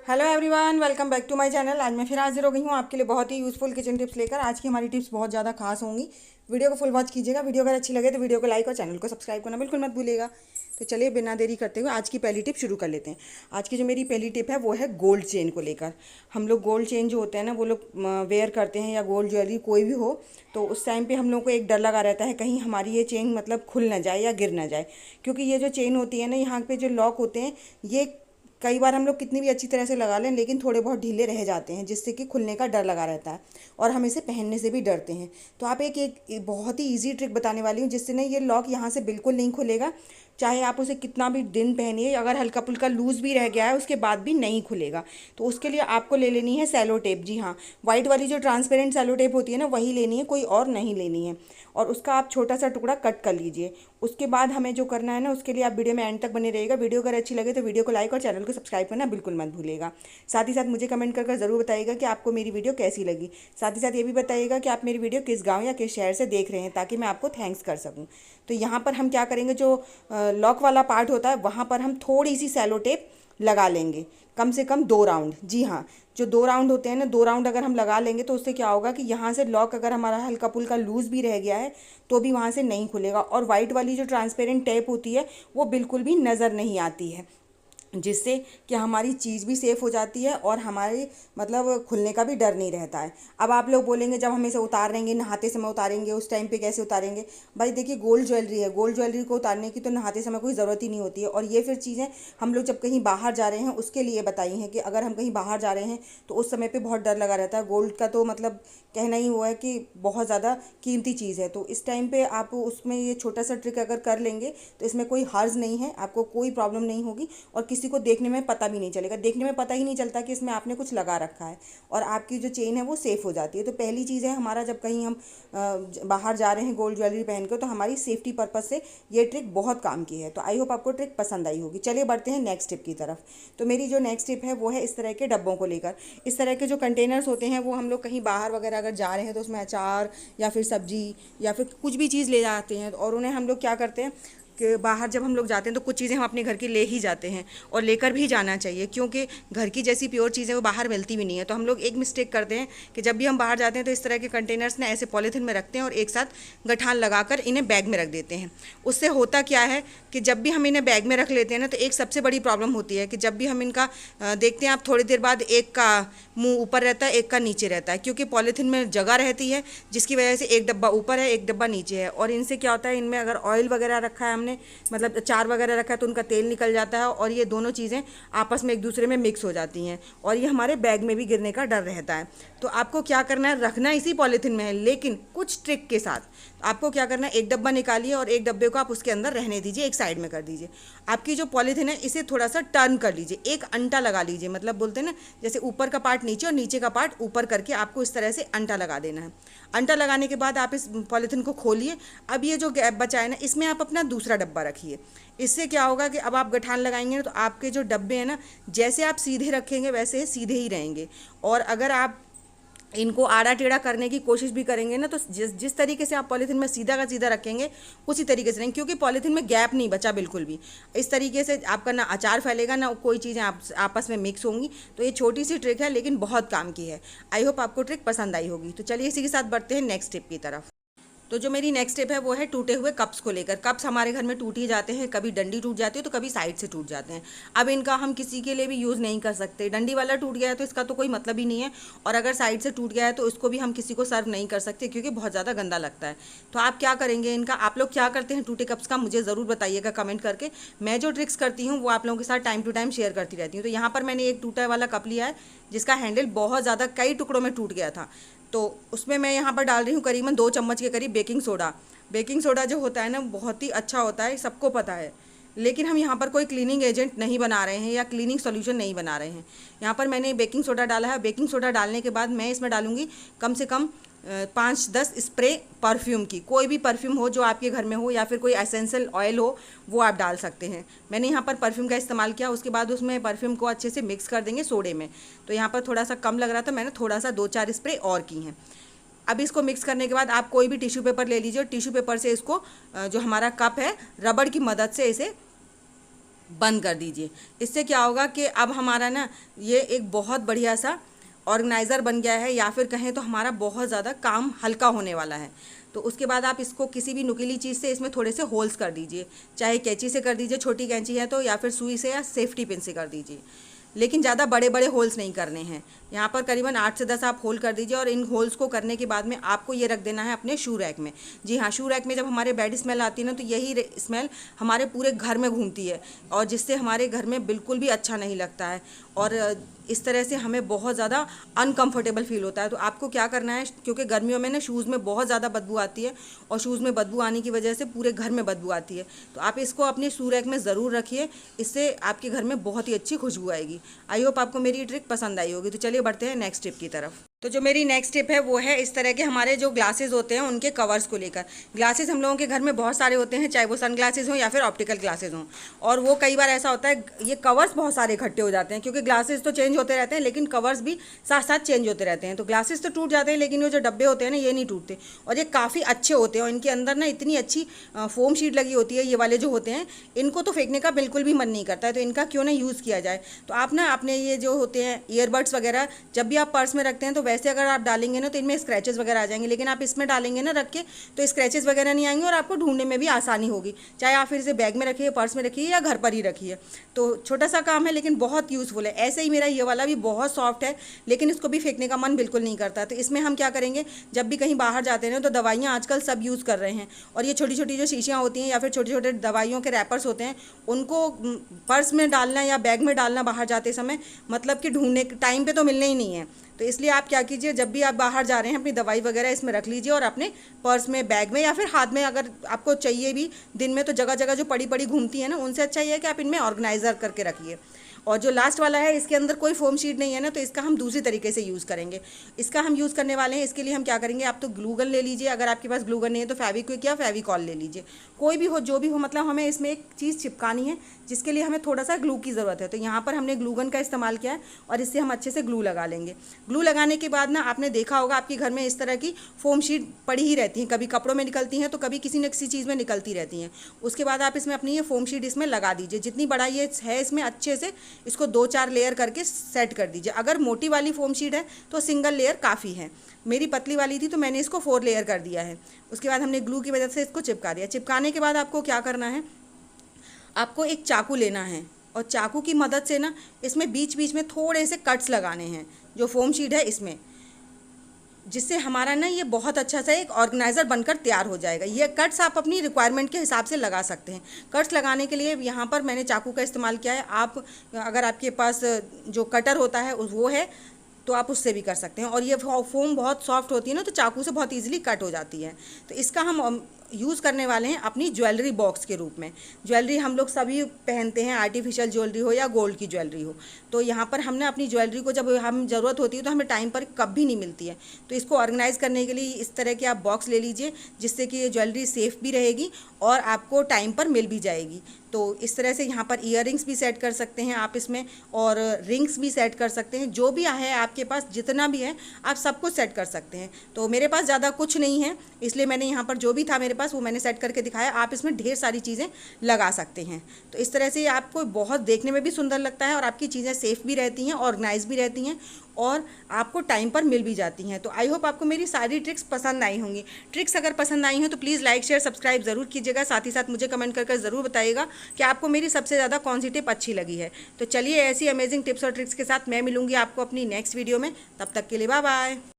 Hello everyone, welcome back to my channel. आज मैं फिर हाजिर हो गई हूँ आपके लिए बहुत ही यूज़फुल किचन टिप्स लेकर। आज की हमारी टिप्स बहुत ज़्यादा खास होंगी। वीडियो को फुल वॉच कीजिएगा। वीडियो अगर अच्छी लगे तो वीडियो को लाइक और चैनल को सब्सक्राइब करना बिल्कुल मत भूलिएगा। तो चलिए बिना देरी करते हुए आज की पहली टिप शुरू कर लेते हैं। आज की जो मेरी पहली टिप है वो है गोल्ड चेन को लेकर। हम लोग गोल्ड चेन जो होते हैं ना वो लोग वेयर करते हैं, या गोल्ड ज्वेलरी कोई भी हो, तो उस टाइम पे हम लोग को एक डर लगा रहता है कहीं हमारी ये चेन मतलब खुल ना जाए या गिर ना जाए। क्योंकि ये जो चेन होती है ना, यहाँ पे जो लॉक होते हैं, ये कई बार हम लोग कितनी भी अच्छी तरह से लगा लें लेकिन थोड़े बहुत ढीले रह जाते हैं, जिससे कि खुलने का डर लगा रहता है और हम इसे पहनने से भी डरते हैं। तो आप एक बहुत ही इजी ट्रिक बताने वाली हूँ जिससे ना ये लॉक यहाँ से बिल्कुल नहीं खुलेगा। चाहे आप उसे कितना भी दिन पहनिए, अगर हल्का फुल्का लूज़ भी रह गया है उसके बाद भी नहीं खुलेगा। तो उसके लिए आपको ले लेनी है सेलो टेप। जी हाँ, वाइट वाली जो ट्रांसपेरेंट सेलो टेप होती है ना, वही लेनी है, कोई और नहीं लेनी है। और उसका आप छोटा सा टुकड़ा कट कर लीजिए। उसके बाद हमें जो करना है ना, उसके लिए आप वीडियो में एंड तक बने रहिएगा। वीडियो अगर अच्छी लगे तो वीडियो को लाइक और चैनल को सब्सक्राइब करना बिल्कुल मत भूलिएगा। साथ ही साथ मुझे कमेंट कर ज़रूर बताइएगा कि आपको मेरी वीडियो कैसी लगी। साथ ही साथ ये भी बताइएगा कि आप मेरी वीडियो किस गाँव या किस शहर से देख रहे हैं, ताकि मैं आपको थैंक्स कर सकूँ। तो यहाँ पर हम क्या करेंगे, जो लॉक वाला पार्ट होता है वहाँ पर हम थोड़ी सी सेलो टेप लगा लेंगे, कम से कम 2 राउंड। जी हाँ, जो 2 राउंड होते हैं ना, 2 राउंड अगर हम लगा लेंगे तो उससे क्या होगा कि यहाँ से लॉक अगर हमारा हल्का फुल्का लूज़ भी रह गया है तो भी वहाँ से नहीं खुलेगा। और वाइट वाली जो ट्रांसपेरेंट टेप होती है वो बिल्कुल भी नज़र नहीं आती है, जिससे कि हमारी चीज़ भी सेफ़ हो जाती है और हमारे मतलब खुलने का भी डर नहीं रहता है। अब आप लोग बोलेंगे जब हम इसे उतारेंगे, नहाते समय उतारेंगे, उस टाइम पे कैसे उतारेंगे? भाई देखिए, गोल्ड ज्वेलरी है, गोल्ड ज्वेलरी को उतारने की तो नहाते समय कोई ज़रूरत ही नहीं होती है। और ये फिर चीज़ें हम लोग जब कहीं बाहर जा रहे हैं उसके लिए बताई हैं कि अगर हम कहीं बाहर जा रहे हैं तो उस समय पर बहुत डर लगा रहता है। गोल्ड का तो मतलब कहना ही हुआ है कि बहुत ज़्यादा कीमती चीज़ है। तो इस टाइम पे आप उसमें ये छोटा सा ट्रिक अगर कर लेंगे तो इसमें कोई हर्ज नहीं है, आपको कोई प्रॉब्लम नहीं होगी और किसी को देखने में पता भी नहीं चलेगा। देखने में पता ही नहीं चलता कि इसमें आपने कुछ लगा रखा है, और आपकी जो चेन है वो सेफ़ हो जाती है। तो पहली चीज़ है हमारा, जब कहीं हम बाहर जा रहे हैं गोल्ड ज्वेलरी पहन कर, तो हमारी सेफ्टी पर्पज़ से ये ट्रिक बहुत काम की है। तो आई होप आपको ट्रिक पसंद आई होगी। चलिए बढ़ते हैं नेक्स्ट टिप की तरफ। तो मेरी जो नेक्स्ट टिप है वो है इस तरह के डब्बों को लेकर। इस तरह के जो कंटेनर्स होते हैं वो हम लोग कहीं बाहर वगैरह अगर जा रहे हैं तो उसमें अचार या फिर सब्जी या फिर कुछ भी चीज़ ले जाते हैं, और उन्हें हम लोग क्या करते हैं कि बाहर जब हम लोग जाते हैं तो कुछ चीज़ें हम अपने घर की ले ही जाते हैं, और लेकर भी जाना चाहिए, क्योंकि घर की जैसी प्योर चीज़ें वो बाहर मिलती भी नहीं है। तो हम लोग एक मिस्टेक करते हैं कि जब भी हम बाहर जाते हैं तो इस तरह के कंटेनर्स ना ऐसे पॉलीथिन में रखते हैं और एक साथ गठान लगाकर इन्हें बैग में रख देते हैं। उससे होता क्या है कि जब भी हम इन्हें बैग में रख लेते हैं ना, तो एक सबसे बड़ी प्रॉब्लम होती है कि जब भी हम इनका देखते हैं, आप थोड़ी देर बाद एक का मुंह ऊपर रहता है, एक का नीचे रहता है, क्योंकि पॉलीथिन में जगह रहती है, जिसकी वजह से एक डब्बा ऊपर है, एक डब्बा नीचे है। और इनसे क्या होता है, इनमें अगर ऑयल वगैरह रखा है हमने, मतलब अचार वगैरह रखा है, तो उनका तेल निकल जाता है और ये दोनों चीज़ें आपस में एक दूसरे में मिक्स हो जाती हैं, और ये हमारे बैग में भी गिरने का डर रहता है। तो आपको क्या करना है, रखना इसी पॉलीथिन में है, लेकिन कुछ ट्रिक के साथ। आपको क्या करना है, एक डब्बा निकालिए और एक डब्बे को आप उसके अंदर रहने दीजिए, एक साइड में कर दीजिए। आपकी जो पॉलीथिन है इसे थोड़ा सा टर्न कर लीजिए, एक अंटा लगा लीजिए, मतलब बोलते हैं ना जैसे ऊपर का पार्ट नीचे और नीचे का पार्ट ऊपर करके आपको इस तरह से अंटा लगा देना है। अंटा लगाने के बाद आप इस पॉलीथिन को खोलिए। अब ये जो गैप बचा है ना, इसमें आप अपना दूसरा डब्बा रखिए। इससे क्या होगा कि अब आप गठान लगाएंगे ना, तो आपके जो डब्बे हैं ना, जैसे आप सीधे रखेंगे वैसे सीधे ही रहेंगे। और अगर आप इनको आड़ा टेढ़ा करने की कोशिश भी करेंगे ना, तो जिस जिस तरीके से आप पॉलीथिन में सीधा का सीधा रखेंगे उसी तरीके से रहेंगे, क्योंकि पॉलीथिन में गैप नहीं बचा बिल्कुल भी। इस तरीके से आपका ना अचार फैलेगा ना कोई चीज़ें आपस में मिक्स होंगी। तो ये छोटी सी ट्रिक है लेकिन बहुत काम की है। आई होप आपको ट्रिक पसंद आई होगी। तो चलिए इसी के साथ बढ़ते हैं नेक्स्ट टिप की तरफ। तो जो मेरी नेक्स्ट टिप है वो है टूटे हुए कप्स को लेकर। कप्स हमारे घर में टूट ही जाते हैं, कभी डंडी टूट जाती है तो कभी साइड से टूट जाते हैं। अब इनका हम किसी के लिए भी यूज़ नहीं कर सकते। डंडी वाला टूट गया है तो इसका तो कोई मतलब ही नहीं है, और अगर साइड से टूट गया है तो उसको भी हम किसी को सर्व नहीं कर सकते, क्योंकि बहुत ज़्यादा गंदा लगता है। तो आप क्या करेंगे इनका, आप लोग क्या करते हैं टूटे कप्स का, मुझे ज़रूर बताइएगा कमेंट करके। मैं जो ट्रिक्स करती हूँ वो आप लोगों के साथ टाइम टू टाइम शेयर करती रहती हूँ। तो यहाँ पर मैंने एक टूटा वाला कप लिया है जिसका हैंडल बहुत ज़्यादा कई टुकड़ों में टूट गया था। तो उसमें मैं यहाँ पर डाल रही हूँ करीबन 2 चम्मच के करीब बेकिंग सोडा। बेकिंग सोडा जो होता है ना, बहुत ही अच्छा होता है, सबको पता है। लेकिन हम यहाँ पर कोई क्लीनिंग एजेंट नहीं बना रहे हैं या क्लीनिंग सॉल्यूशन नहीं बना रहे हैं। यहाँ पर मैंने बेकिंग सोडा डाला है। बेकिंग सोडा डालने के बाद मैं इसमें डालूँगी कम से कम 5-10 स्प्रे परफ्यूम की। कोई भी परफ्यूम हो जो आपके घर में हो, या फिर कोई एसेंशियल ऑयल हो, वो आप डाल सकते हैं। मैंने यहाँ पर परफ्यूम का इस्तेमाल किया। उसके बाद उसमें परफ्यूम को अच्छे से मिक्स कर देंगे सोडे में। तो यहाँ पर थोड़ा सा कम लग रहा था, मैंने थोड़ा सा 2-4 स्प्रे और की हैं। अब इसको मिक्स करने के बाद आप कोई भी टिश्यू पेपर ले लीजिए, और टिश्यू पेपर से इसको जो हमारा कप है रबड़ की मदद से इसे बंद कर दीजिए। इससे क्या होगा कि अब हमारा ना ये एक बहुत बढ़िया सा ऑर्गेनाइज़र बन गया है, या फिर कहें तो हमारा बहुत ज़्यादा काम हल्का होने वाला है। तो उसके बाद आप इसको किसी भी नुकीली चीज़ से इसमें थोड़े से होल्स कर दीजिए, चाहे कैंची से कर दीजिए, छोटी कैंची है तो, या फिर सुई से या सेफ्टी पिन से कर दीजिए, लेकिन ज़्यादा बड़े बड़े होल्स नहीं करने हैं। यहाँ पर करीबन 8 से 10 आप होल कर दीजिए, और इन होल्स को करने के बाद में आपको ये रख देना है अपने शू रैक में। जी हाँ, शू रैक में जब हमारे बैड स्मेल आती है ना, तो यही स्मेल हमारे पूरे घर में घूमती है, और जिससे हमारे घर में बिल्कुल भी अच्छा नहीं लगता है, और इस तरह से हमें बहुत ज़्यादा अनकंफर्टेबल फील होता है। तो आपको क्या करना है, क्योंकि गर्मियों में ना शूज़ में बहुत ज़्यादा बदबू आती है, और शूज़ में बदबू आने की वजह से पूरे घर में बदबू आती है, तो आप इसको अपने शू रैक में ज़रूर रखिए। इससे आपके घर में बहुत ही अच्छी खुशबू आएगी। आई होप आपको मेरी ट्रिक पसंद आई होगी। तो चलिए बढ़ते हैं नेक्स्ट टिप की तरफ। तो जो मेरी नेक्स्ट टिप है वो है इस तरह के हमारे जो ग्लासेस होते हैं उनके कवर्स को लेकर। ग्लासेस हम लोगों के घर में बहुत सारे होते हैं, चाहे वो सन ग्लासेस हों या फिर ऑप्टिकल ग्लासेस हों, और वो कई बार ऐसा होता है ये कवर्स बहुत सारे इकट्ठे हो जाते हैं, क्योंकि ग्लासेस तो चेंज होते रहते हैं लेकिन कवर्स भी साथ साथ चेंज होते रहते हैं। तो ग्लासेस तो टूट जाते हैं, लेकिन वो जो डब्बे होते हैं ना, ये नहीं टूटते, और ये काफ़ी अच्छे होते हैं, और इनके अंदर ना इतनी अच्छी फोम शीट लगी होती है। ये वाले जो होते हैं इनको तो फेंकने का बिल्कुल भी मन नहीं करता है, तो इनका क्यों ना यूज़ किया जाए। तो आप ना अपने ये जो होते हैं ईयरबड्स वगैरह जब भी आप पर्स में रखते हैं, तो वैसे अगर आप डालेंगे ना तो इनमें स्क्रैचेस वगैरह आ जाएंगे, लेकिन आप इसमें डालेंगे ना रख के तो स्क्रैचेस वगैरह नहीं आएंगे, और आपको ढूंढने में भी आसानी होगी। चाहे आप फिर इसे बैग में रखिए, पर्स में रखिए, या घर पर ही रखिए। तो छोटा सा काम है लेकिन बहुत यूज़फुल है। ऐसे ही मेरा ये वाला भी बहुत सॉफ्ट है, लेकिन इसको भी फेंकने का मन बिल्कुल नहीं करता। तो इसमें हम क्या करेंगे, जब भी कहीं बाहर जाते हैं तो दवाइयाँ आजकल सब यूज़ कर रहे हैं, और ये छोटी छोटी जो शीशियाँ होती हैं या फिर छोटे छोटे दवाइयों के रैपर्स होते हैं, उनको पर्स में डालना या बैग में डालना बाहर जाते समय, मतलब कि ढूंढने टाइम पे तो मिलने ही नहीं है। तो इसलिए आप क्या कीजिए, जब भी आप बाहर जा रहे हैं अपनी दवाई वगैरह इसमें रख लीजिए, और अपने पर्स में, बैग में, या फिर हाथ में अगर आपको चाहिए भी दिन में, तो जगह जगह जो पड़ी पड़ी घूमती है ना, उनसे अच्छा ये है कि आप इनमें ऑर्गेनाइजर करके रखिए। और जो लास्ट वाला है इसके अंदर कोई फोम शीट नहीं है ना, तो इसका हम दूसरी तरीके से यूज़ करेंगे। इसका हम यूज़ करने वाले हैं, इसके लिए हम क्या करेंगे, आप तो ग्लू गन ले लीजिए, अगर आपके पास ग्लू गन नहीं है तो फेविक्विक या फेविकॉल ले लीजिए, कोई भी हो, जो भी हो, मतलब हमें इसमें एक चीज़ चिपकानी है जिसके लिए हमें थोड़ा सा ग्लू की ज़रूरत है। तो यहाँ पर हमने ग्लू गन का इस्तेमाल किया है, और इससे हम अच्छे से ग्लू लगा लेंगे। ग्लू लगाने के बाद ना आपने देखा होगा आपके घर में इस तरह की फोम शीट पड़ी ही रहती हैं, कभी कपड़ों में निकलती हैं तो कभी किसी न किसी चीज़ में निकलती रहती हैं। उसके बाद आप इसमें अपनी ये फोम शीट इसमें लगा दीजिए, जितनी बड़ा ये है इसमें अच्छे से इसको 2-4 लेयर करके सेट कर दीजिए। अगर मोटी वाली फोम शीट है तो सिंगल लेयर काफ़ी है, मेरी पतली वाली थी तो मैंने इसको 4 लेयर कर दिया है। उसके बाद हमने ग्लू की मदद से इसको चिपका दिया। चिपकाने के बाद आपको क्या करना है, आपको एक चाकू लेना है, और चाकू की मदद से ना इसमें बीच बीच में थोड़े से कट्स लगाने हैं जो फोम शीट है इसमें, जिससे हमारा ना ये बहुत अच्छा सा एक ऑर्गेनाइज़र बनकर तैयार हो जाएगा। ये कट्स आप अपनी रिक्वायरमेंट के हिसाब से लगा सकते हैं। कट्स लगाने के लिए यहाँ पर मैंने चाकू का इस्तेमाल किया है। आप अगर आपके पास जो कटर होता है वो है तो आप उससे भी कर सकते हैं, और ये फोम बहुत सॉफ्ट होती है ना, तो चाकू से बहुत ईजिली कट हो जाती है। तो इसका हम यूज़ करने वाले हैं अपनी ज्वेलरी बॉक्स के रूप में। ज्वेलरी हम लोग सभी पहनते हैं, आर्टिफिशियल ज्वेलरी हो या गोल्ड की ज्वेलरी हो। तो यहाँ पर हमने अपनी ज्वेलरी को जब हम ज़रूरत होती है तो हमें टाइम पर कभी नहीं मिलती है, तो इसको ऑर्गेनाइज़ करने के लिए इस तरह के आप बॉक्स ले लीजिए, जिससे कि ये ज्वेलरी सेफ़ भी रहेगी और आपको टाइम पर मिल भी जाएगी। तो इस तरह से यहाँ पर ईयररिंग्स भी सेट कर सकते हैं आप इसमें, और रिंग्स भी सेट कर सकते हैं। जो भी है आपके पास जितना भी है आप सब कुछ सेट कर सकते हैं। तो मेरे पास ज़्यादा कुछ नहीं है, इसलिए मैंने यहाँ पर जो भी था मेरे पास वो मैंने सेट करके दिखाया। आप इसमें ढेर सारी चीज़ें लगा सकते हैं। तो इस तरह से आपको बहुत देखने में भी सुंदर लगता है, और आपकी चीज़ें सेफ़ भी रहती हैं, ऑर्गेनाइज भी रहती हैं, और आपको टाइम पर मिल भी जाती हैं। तो आई होप आपको मेरी सारी ट्रिक्स पसंद आई होंगी। ट्रिक्स अगर पसंद आई हो तो प्लीज़ लाइक शेयर सब्सक्राइब ज़रूर कीजिएगा। साथ ही साथ मुझे कमेंट कर ज़रूर बताइएगा कि आपको मेरी सबसे ज़्यादा कौन सी टिप अच्छी लगी है। तो चलिए ऐसी अमेजिंग टिप्स और ट्रिक्स के साथ मैं मिलूंगी आपको अपनी नेक्स्ट वीडियो में। तब तक के लिए बाय बाय।